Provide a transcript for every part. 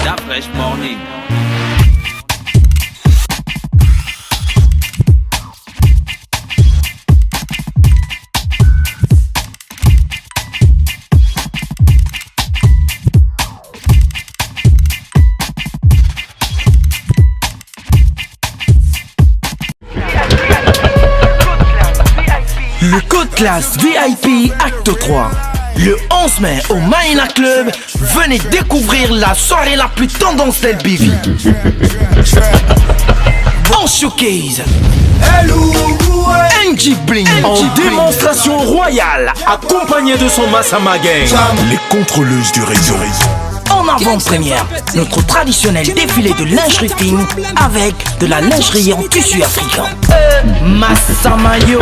Da Fresh Morning. Le Code Classe VIP Acte 3. Le 11 mai au Maïna Club, venez découvrir la soirée la plus tendance d'LBV. En showcase, NG Bling en démonstration royale, accompagné de son Massama Gang. Les contrôleuses du réseau. En avant-première, notre traditionnel défilé de lingerie fine avec de la lingerie en tissu africain. Massamayo.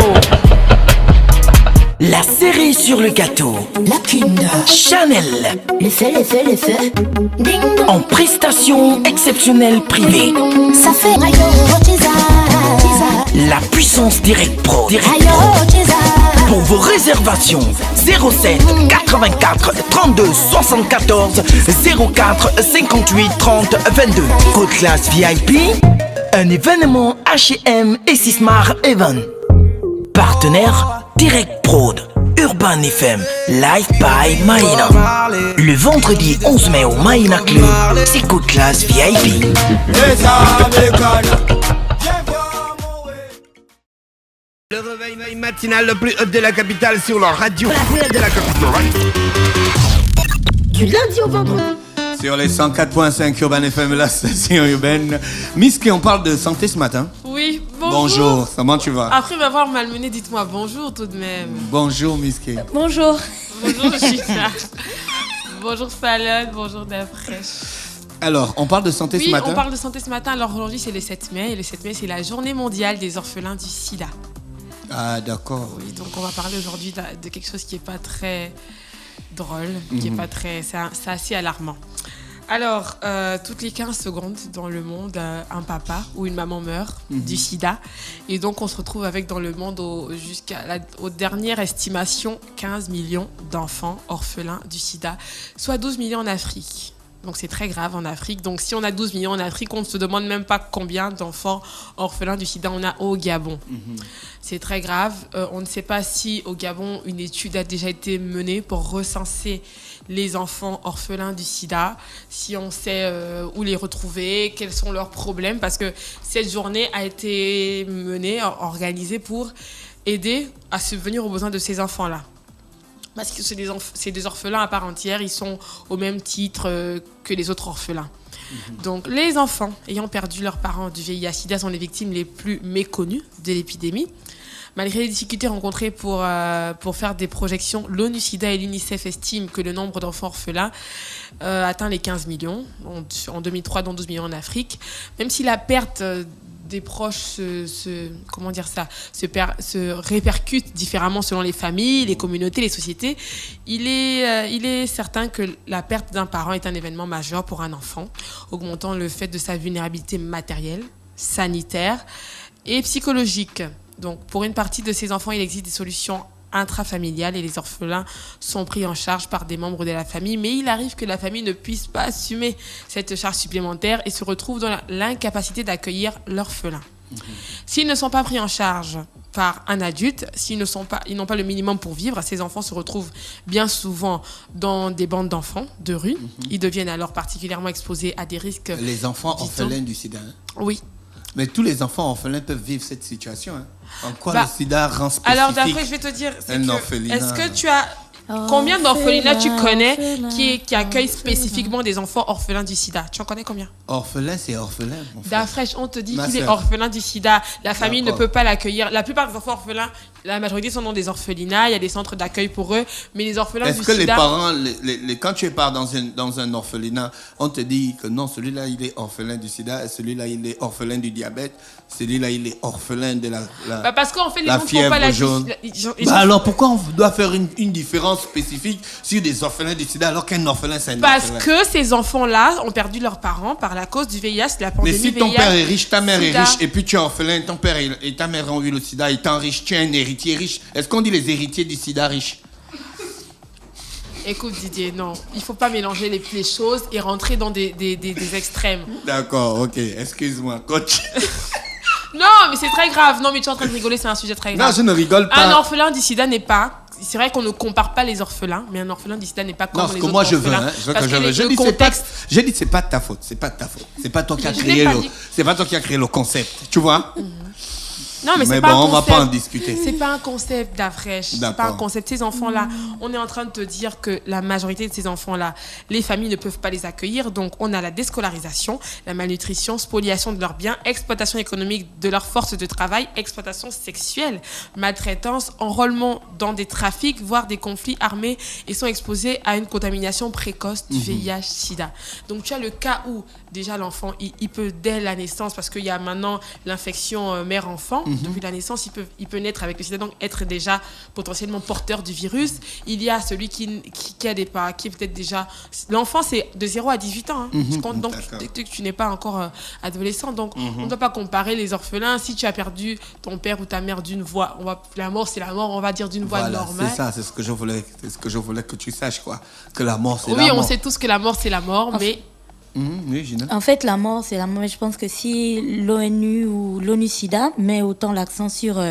La série sur le gâteau. La Kinder. Chanel. Les faits. Ding dong. En prestation exceptionnelle privée. Ça fait Ayo Chiza. La puissance Direct Pro. Ayo Chiza. Pour vos réservations, 07 84 32 74 04 58 30 22. Code Classe VIP, un événement H&M et Sismar Event. Partenaire Direct Prod, Urban FM, Live by Maïna. Le vendredi 11 mai au Maïna Club, c'est Code Classe VIP. Le réveil matinal le plus hot de la capitale sur la radio. La plus hot de la capitale. Du lundi au vendredi. Sur les 104.5 Urban FM, la station urbaine. Miski, on parle de santé ce matin. Oui, bonjour. Bonjour, comment tu vas? Après m'avoir malmené, dites-moi bonjour tout de même. Bonjour Miski. Bonjour. Bonjour Chica. Bonjour Salade, bonjour Dafresh. Alors, on parle de santé ce matin? Oui, on parle de santé ce matin. Alors aujourd'hui c'est le 7 mai et le 7 mai c'est la journée mondiale des orphelins du sida. Ah d'accord. Oui, donc on va parler aujourd'hui de quelque chose qui n'est pas très drôle, qui est pas très, c'est assez alarmant. Alors, toutes les 15 secondes dans le monde, un papa ou une maman meurt du sida. Et donc, on se retrouve avec dans le monde, aux dernières estimations, 15 millions d'enfants orphelins du sida, soit 12 millions en Afrique. Donc, c'est très grave en Afrique. Donc, si on a 12 millions en Afrique, on ne se demande même pas combien d'enfants orphelins du sida on a au Gabon. C'est très grave. On ne sait pas si au Gabon, une étude a déjà été menée pour recenser les enfants orphelins du sida, si on sait où les retrouver, quels sont leurs problèmes, parce que cette journée a été menée, organisée pour aider à subvenir aux besoins de ces enfants-là. Parce que c'est des orphelins à part entière, ils sont au même titre que les autres orphelins. Donc les enfants ayant perdu leurs parents du VIH/SIDA sont les victimes les plus méconnues de l'épidémie. Malgré les difficultés rencontrées pour faire des projections, l'ONU-SIDA et l'UNICEF estiment que le nombre d'enfants orphelins atteint les 15 millions en 2003, dont 12 millions en Afrique. Même si la perte des proches se répercute différemment selon les familles, les communautés, les sociétés, il est certain que la perte d'un parent est un événement majeur pour un enfant, augmentant le fait de sa vulnérabilité matérielle, sanitaire et psychologique. Donc, pour une partie de ces enfants, il existe des solutions intrafamiliales et les orphelins sont pris en charge par des membres de la famille. Mais il arrive que la famille ne puisse pas assumer cette charge supplémentaire et se retrouve dans l'incapacité d'accueillir l'orphelin. S'ils ne sont pas pris en charge par un adulte, ils n'ont pas le minimum pour vivre, ces enfants se retrouvent bien souvent dans des bandes d'enfants de rue. Ils deviennent alors particulièrement exposés à des risques. Les enfants orphelins du sida. Oui. Mais tous les enfants orphelins peuvent vivre cette situation. En quoi le sida rend spécifique? Alors d'après, je vais te dire, est-ce que tu as combien d'orphelinats tu connais qui accueillent spécifiquement des enfants orphelins du sida? Tu en connais combien? Orphelin, c'est orphelin. Dafresh, on te dit qu'il est orphelin du sida. La famille ne peut pas l'accueillir. La plupart des enfants orphelins, la majorité sont dans des orphelinats. Il y a des centres d'accueil pour eux. Mais les orphelins du sida... Est-ce que les parents, quand tu pars dans un orphelinat, on te dit que non, celui-là, il est orphelin du sida, celui-là, il est orphelin du diabète, celui-là, il est orphelin de la parce qu'en fait, les la gens ne font pas la jaune. Alors, pourquoi on doit faire une différence spécifique sur des orphelins du sida alors qu'un orphelin, c'est un orphelin? Parce que ces enfants-là ont perdu leurs parents par la cause du VIH, de la pandémie. Mais si ton VIH, père est riche, ta mère sida. est riche, et puis tu es orphelin, ton père et ta mère ont eu le sida, étant riche, tu es un héritier riche. Est-ce qu'on dit les héritiers du sida riches? Écoute Didier, non, il faut pas mélanger les choses et rentrer dans des extrêmes. D'accord, ok, excuse-moi, coach. Non, mais c'est très grave. Non, mais tu es en train de rigoler, c'est un sujet très grave. Non, je ne rigole pas. Un orphelin du sida n'est pas... C'est vrai qu'on ne compare pas les orphelins, mais un orphelin du sida n'est pas comme non, les que autres moi je orphelins. veux, hein. Je veux parce que je veux. Je dis c'est pas de ta faute, c'est pas de ta faute. C'est pas toi qui as créé le, c'est pas toi qui a créé le concept, tu vois. Non, mais c'est bon, pas un on concept. va pas en discuter. C'est pas un concept d'Afresh. C'est pas un concept. Ces enfants-là, on est en train de te dire que la majorité de ces enfants-là, les familles ne peuvent pas les accueillir. Donc, on a la déscolarisation, la malnutrition, spoliation de leurs biens, exploitation économique de leur force de travail, exploitation sexuelle, maltraitance, enrôlement dans des trafics, voire des conflits armés et sont exposés à une contamination précoce du VIH-Sida. Donc, tu as le cas où, déjà, l'enfant, il peut, dès la naissance, parce qu'il y a maintenant l'infection mère-enfant, depuis la naissance, il peut naître avec le sida, donc être déjà potentiellement porteur du virus. Il y a celui qui a des parents, qui est peut-être déjà... L'enfant, c'est de 0 à 18 ans. Donc, tu n'es pas encore adolescent. Donc, on ne doit pas comparer les orphelins. Si tu as perdu ton père ou ta mère d'une voix, la mort, c'est la mort, on va dire d'une voix normale. C'est ça, c'est ce que je voulais que tu saches, quoi. Que la mort, c'est la mort. Oui, on sait tous que la mort, c'est la mort, mais... Oui, Gina. En fait, la mort, c'est la mort. Je pense que si l'ONU ou l'ONU-SIDA met autant l'accent sur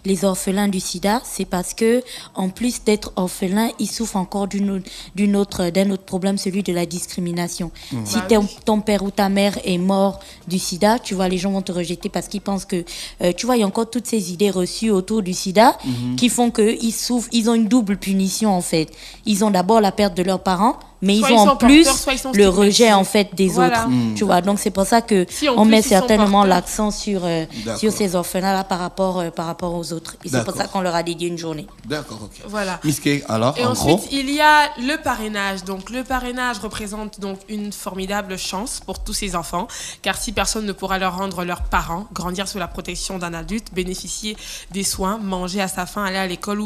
les orphelins du sida, c'est parce que, en plus d'être orphelins, ils souffrent encore d'un autre problème, celui de la discrimination. Si ton père ou ta mère est mort du sida, tu vois, les gens vont te rejeter parce qu'ils pensent que, tu vois, il y a encore toutes ces idées reçues autour du sida qui font qu'ils souffrent, ils ont une double punition, en fait. Ils ont d'abord la perte de leurs parents, mais ils ont en plus le rejet en fait des autres, tu vois. Donc c'est pour ça que on met certainement l'accent sur ces orphelins-là par rapport aux autres. Et c'est pour ça qu'on leur a dédié une journée. D'accord, ok. Voilà. Miske, alors, et en ensuite, gros, il y a le parrainage. Donc le parrainage représente donc une formidable chance pour tous ces enfants, car si personne ne pourra leur rendre leurs parents, grandir sous la protection d'un adulte, bénéficier des soins, manger à sa faim, aller à l'école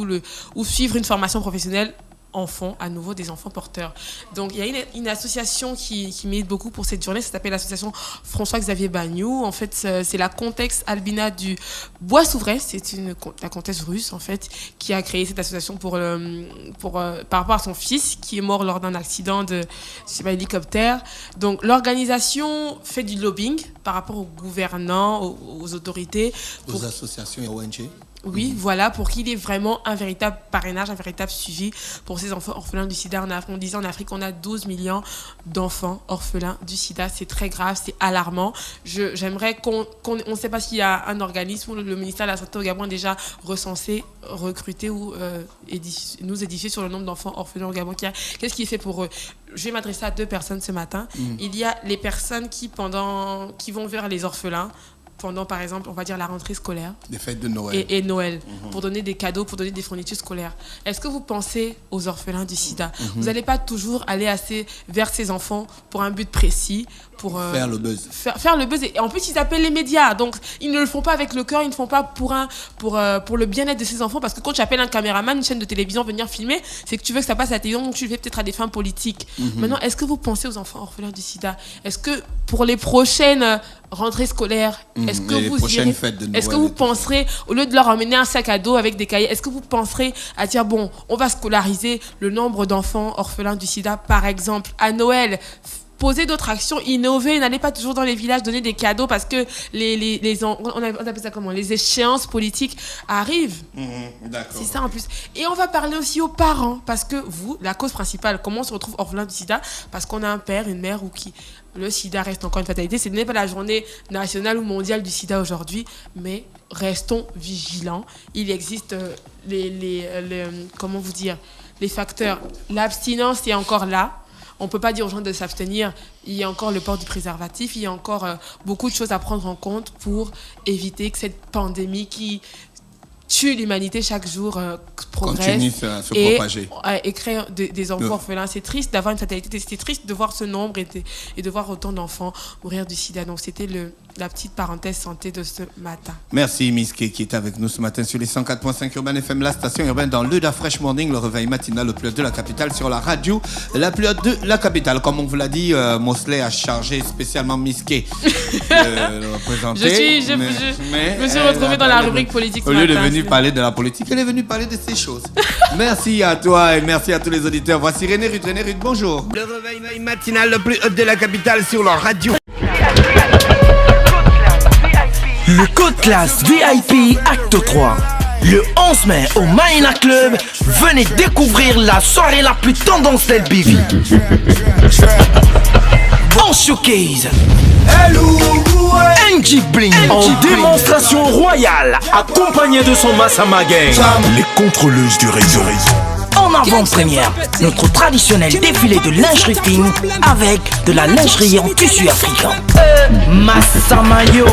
ou suivre une formation professionnelle, en font à nouveau des enfants porteurs. Donc, il y a une association qui milite beaucoup pour cette journée. Ça s'appelle l'association François-Xavier Bagnou. En fait, c'est la comtesse Albina du Bois-Souvray. C'est la comtesse russe, en fait, qui a créé cette association par rapport à son fils qui est mort lors d'un accident de hélicoptère. Donc, l'organisation fait du lobbying par rapport aux gouvernants, aux autorités. aux associations et ONG. Oui, voilà, pour qu'il y ait vraiment un véritable parrainage, un véritable suivi pour ces enfants orphelins du sida. On disait en Afrique, on a 12 millions d'enfants orphelins du sida. C'est très grave, c'est alarmant. J'aimerais on ne sait pas s'il y a un organisme où le ministère de la Santé au Gabon a déjà recensé, recruté ou nous édifier sur le nombre d'enfants orphelins au Gabon. Qu'est-ce qui est fait pour eux? Je vais m'adresser à 2 personnes ce matin. Il y a les personnes qui vont vers les orphelins pendant, par exemple, on va dire la rentrée scolaire. Les fêtes de Noël. Et Noël, pour donner des cadeaux, pour donner des fournitures scolaires. Est-ce que vous pensez aux orphelins du sida? Vous n'allez pas toujours aller vers ces enfants pour un but précis, pour faire le buzz. Faire le buzz. Et en plus, ils appellent les médias. Donc, ils ne le font pas avec le cœur, ils ne le font pas pour le bien-être de ces enfants. Parce que quand tu appelles un caméraman, une chaîne de télévision, venir filmer, c'est que tu veux que ça passe à la télévision, donc tu le fais peut-être à des fins politiques. Maintenant, est-ce que vous pensez aux enfants orphelins du sida? Est-ce que pour les prochaines rentrées scolaires, est-ce que vous penserez, au lieu de leur emmener un sac à dos avec des cahiers, est-ce que vous penserez à dire, bon, on va scolariser le nombre d'enfants orphelins du sida, par exemple, à Noël, poser d'autres actions, innover, n'allez pas toujours dans les villages donner des cadeaux parce que on appelle ça comment, les échéances politiques arrivent. D'accord. C'est ça en plus. Et on va parler aussi aux parents parce que la cause principale, comment on se retrouve orphelin du sida? Parce qu'on a un père, une mère ou qui... Le sida reste encore une fatalité. Ce n'est pas la journée nationale ou mondiale du sida aujourd'hui, mais restons vigilants. Il existe comment vous dire, les facteurs. L'abstinence est encore là. On ne peut pas dire aux gens de s'abstenir. Il y a encore le port du préservatif. Il y a encore beaucoup de choses à prendre en compte pour éviter que cette pandémie qui tue l'humanité chaque jour progresse. Continue à se propager. Et crée des enfants orphelins. C'est triste d'avoir une fatalité. C'est triste de voir ce nombre et de voir autant d'enfants mourir du sida. Donc c'était la petite parenthèse santé de ce matin. Merci Miske qui est avec nous ce matin sur les 104.5 Urban FM, la station urbaine dans le Da Fresh Morning, le réveil matinal le plus haut de la capitale sur la radio, la plus haute de la capitale. Comme on vous l'a dit, Mosley a chargé spécialement Miske de le représenter. Je me suis retrouvée dans la rubrique politique ce matin. Au lieu de venir parler de la politique, elle est venue parler de ces choses. Merci à toi et merci à tous les auditeurs. Voici René Rude, bonjour. Le réveil matinal le plus haut de la capitale sur la radio. Le Code Classe VIP Acte 3. Le 11 mai au Maïna Club, venez découvrir la soirée la plus tendance del Bivi. En showcase, NG Bling en démonstration royale, accompagné de son Massama Gang. Les contrôleuses du réseau. En avant-première, notre traditionnel défilé de lingerie fine avec de la lingerie en tissu africain. Massamayo.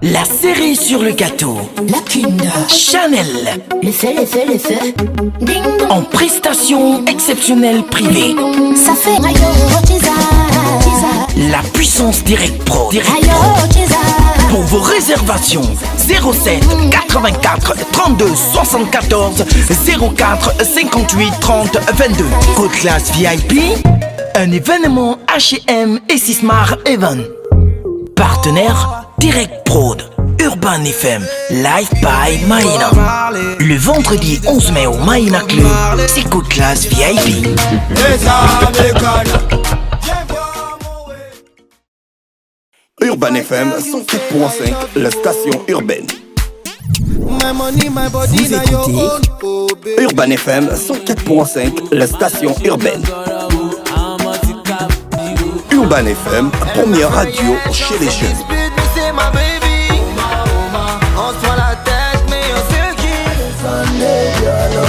La série sur le gâteau. La Kunda. Chanel. Le fait. Ding dong. En prestation exceptionnelle privée. Ça fait Ayo Chiza. La puissance Direct Pro. Ayo Chiza. Pour vos réservations, 07 84 32 74 04 58 30 22. Code Classe VIP, un événement H&M et Sismar Event. Partenaire Direct Prod, Urban FM, Live by Maïna. Le vendredi 11 mai au Maïna Club, c'est Code Classe VIP. Urban FM 104.5, la station urbaine. Vous écoutez Urban FM 104.5, la station urbaine. Urban FM, première radio chez les jeunes.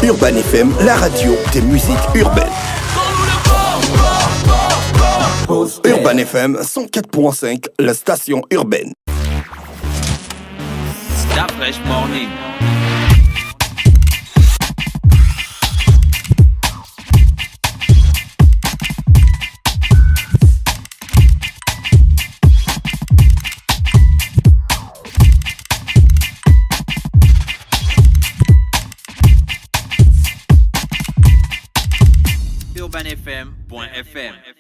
Urban FM, la radio des musiques urbaines. Urban FM 104.5, la station urbaine. Da Fresh Morning. UrbanFM.fm